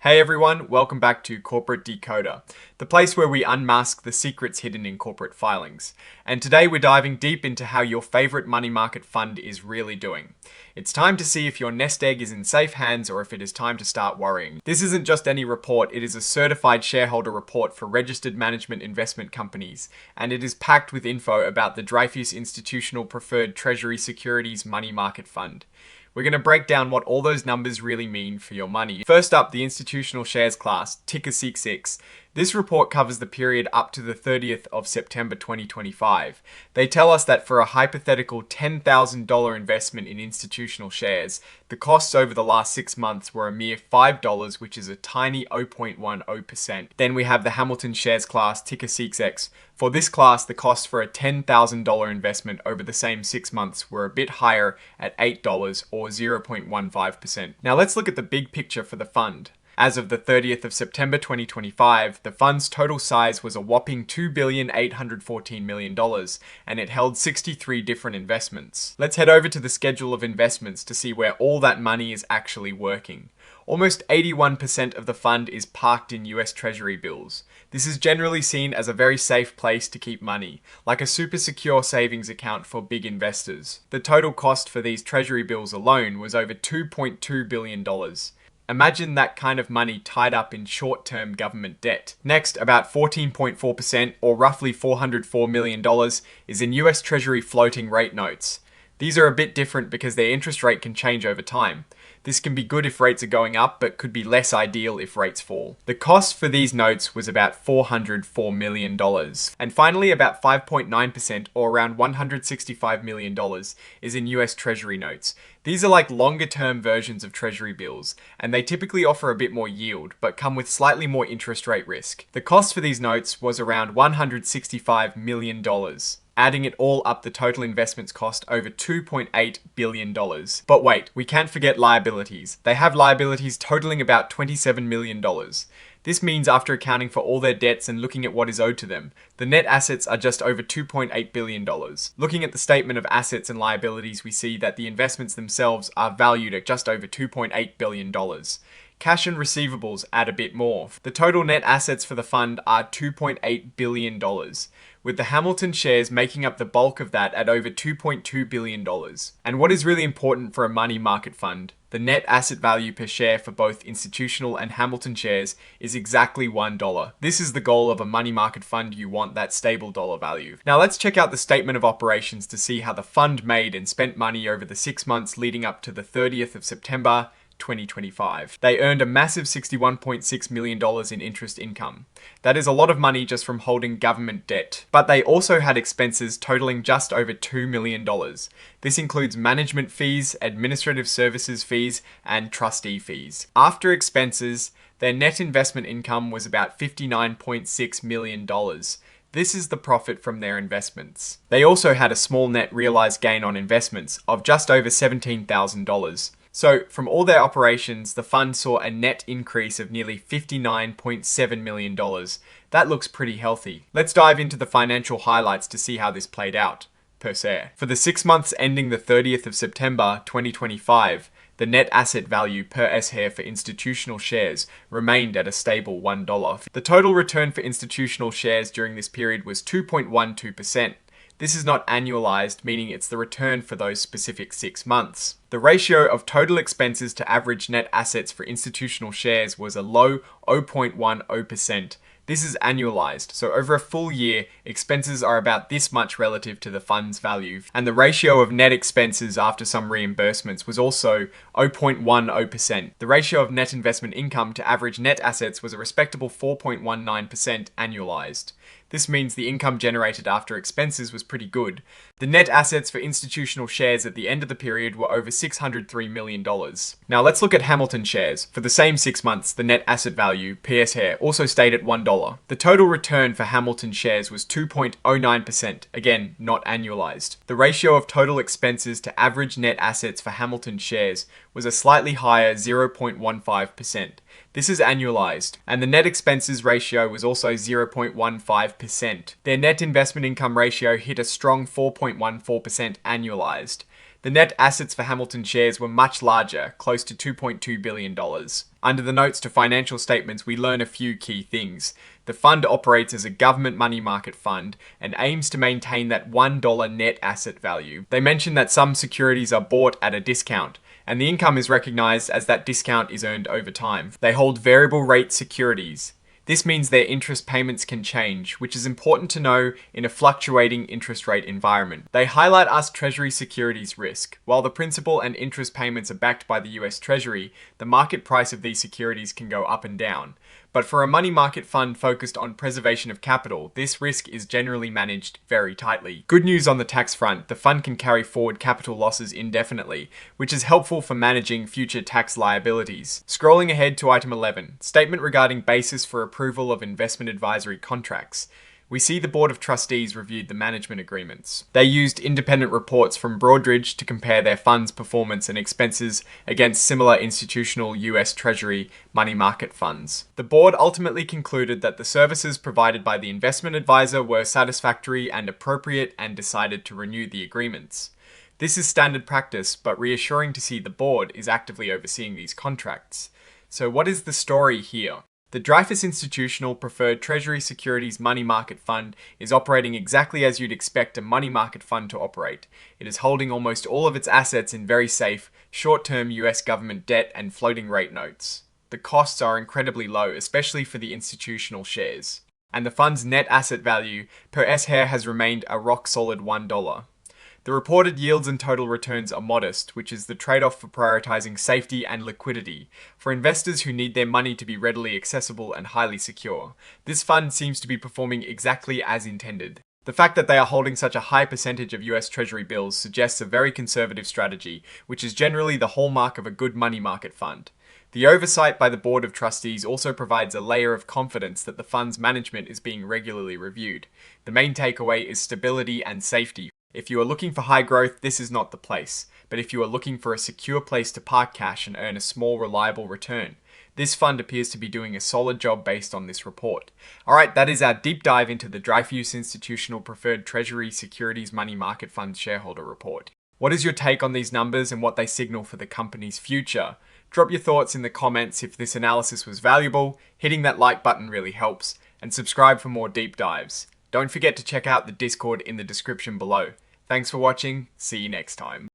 Hey everyone, welcome back to Corporate Decoder, the place where we unmask the secrets hidden in corporate filings. And today we're diving deep into how your favorite money market fund is really doing. It's time to see if your nest egg is in safe hands or if it is time to start worrying. This isn't just any report, it is a certified shareholder report for registered management investment companies, and it is packed with info about the Dreyfus Institutional Preferred Treasury Securities Money Market Fund. We're going to break down what all those numbers really mean for your money. First up, the institutional shares class, ticker CITIZENSSELECT. This report covers the period up to the 30th of September 2025. They tell us that for a hypothetical $10,000 investment in institutional shares, the costs over the last 6 months were a mere $5, which is a tiny 0.10%. Then we have the Hamilton shares class, ticker CITIZENSSELECT. For this class, the costs for a $10,000 investment over the same 6 months were a bit higher at $8 or 0.15%. Now let's look at the big picture for the fund. As of the 30th of September 2025, the fund's total size was a whopping $2,814 million, and it held 63 different investments. Let's head over to the schedule of investments to see where all that money is actually working. Almost 81% of the fund is parked in US Treasury bills. This is generally seen as a very safe place to keep money, like a super secure savings account for big investors. The total cost for these Treasury bills alone was over $2.2 billion. Imagine that kind of money tied up in short-term government debt. Next, about 14.4%, or roughly $404 million, is in US Treasury floating rate notes. These are a bit different because their interest rate can change over time. This can be good if rates are going up, but could be less ideal if rates fall. The cost for these notes was about $404 million. And finally, about 5.9%, or around $165 million, is in US Treasury notes. These are like longer-term versions of Treasury bills, and they typically offer a bit more yield, but come with slightly more interest rate risk. The cost for these notes was around $165 million. Adding it all up, the total investments cost over $2.8 billion. But wait, we can't forget liabilities. They have liabilities totaling about $27 million. This means after accounting for all their debts and looking at what is owed to them, the net assets are just over $2.8 billion. Looking at the statement of assets and liabilities, we see that the investments themselves are valued at just over $2.8 billion. Cash and receivables add a bit more. The total net assets for the fund are $2.8 billion, with the Hamilton shares making up the bulk of that at over $2.2 billion. And what is really important for a money market fund, the net asset value per share for both institutional and Hamilton shares is exactly $1. This is the goal of a money market fund. You want that stable dollar value. Now let's check out the statement of operations to see how the fund made and spent money over the 6 months leading up to the 30th of September 2025. They earned a massive $61.6 million in interest income. That is a lot of money just from holding government debt. But they also had expenses totaling just over $2 million. This includes management fees, administrative services fees, and trustee fees. After expenses, their net investment income was about $59.6 million. This is the profit from their investments. They also had a small net realized gain on investments of just over $17,000. So, from all their operations, the fund saw a net increase of nearly $59.7 million. That looks pretty healthy. Let's dive into the financial highlights to see how this played out, per share. For the 6 months ending the 30th of September 2025, the net asset value per share for institutional shares remained at a stable $1. The total return for institutional shares during this period was 2.12%. This is not annualized, meaning it's the return for those specific 6 months. The ratio of total expenses to average net assets for institutional shares was a low 0.10%. This is annualized, so over a full year, expenses are about this much relative to the fund's value. And the ratio of net expenses after some reimbursements was also 0.10%. The ratio of net investment income to average net assets was a respectable 4.19% annualized. This means the income generated after expenses was pretty good. The net assets for institutional shares at the end of the period were over $603 million. Now let's look at Hamilton shares. For the same 6 months, the net asset value, per share, also stayed at $1. The total return for Hamilton shares was 2.09%, again, not annualized. The ratio of total expenses to average net assets for Hamilton shares was a slightly higher 0.15%. This is annualized, and the net expenses ratio was also 0.15%. Their net investment income ratio hit a strong 4.14% annualized. The net assets for Hamilton shares were much larger, close to $2.2 billion. Under the notes to financial statements, we learn a few key things. The fund operates as a government money market fund and aims to maintain that $1 net asset value. They mention that some securities are bought at a discount, and the income is recognized as that discount is earned over time. They hold variable rate securities. This means their interest payments can change, which is important to know in a fluctuating interest rate environment. They highlight US Treasury securities risk. While the principal and interest payments are backed by the US Treasury, the market price of these securities can go up and down. But for a money market fund focused on preservation of capital, this risk is generally managed very tightly. Good news on the tax front, the fund can carry forward capital losses indefinitely, which is helpful for managing future tax liabilities. Scrolling ahead to item 11, statement regarding basis for approval of investment advisory contracts. We see the Board of Trustees reviewed the management agreements. They used independent reports from Broadridge to compare their fund's performance and expenses against similar institutional US Treasury money market funds. The board ultimately concluded that the services provided by the investment advisor were satisfactory and appropriate and decided to renew the agreements. This is standard practice, but reassuring to see the board is actively overseeing these contracts. So what is the story here? The Dreyfus Institutional Preferred Treasury Securities Money Market Fund is operating exactly as you'd expect a money market fund to operate. It is holding almost all of its assets in very safe, short-term US government debt and floating rate notes. The costs are incredibly low, especially for the institutional shares. And the fund's net asset value per S-share has remained a rock-solid $1. The reported yields and total returns are modest, which is the trade-off for prioritizing safety and liquidity for investors who need their money to be readily accessible and highly secure. This fund seems to be performing exactly as intended. The fact that they are holding such a high percentage of US Treasury bills suggests a very conservative strategy, which is generally the hallmark of a good money market fund. The oversight by the Board of Trustees also provides a layer of confidence that the fund's management is being regularly reviewed. The main takeaway is stability and safety. If you are looking for high growth, this is not the place. But if you are looking for a secure place to park cash and earn a small, reliable return, this fund appears to be doing a solid job based on this report. Alright, that is our deep dive into the Dreyfus Institutional Preferred Treasury Securities Money Market Fund shareholder report. What is your take on these numbers and what they signal for the company's future? Drop your thoughts in the comments if this analysis was valuable. Hitting that like button really helps. And subscribe for more deep dives. Don't forget to check out the Discord in the description below. Thanks for watching. See you next time.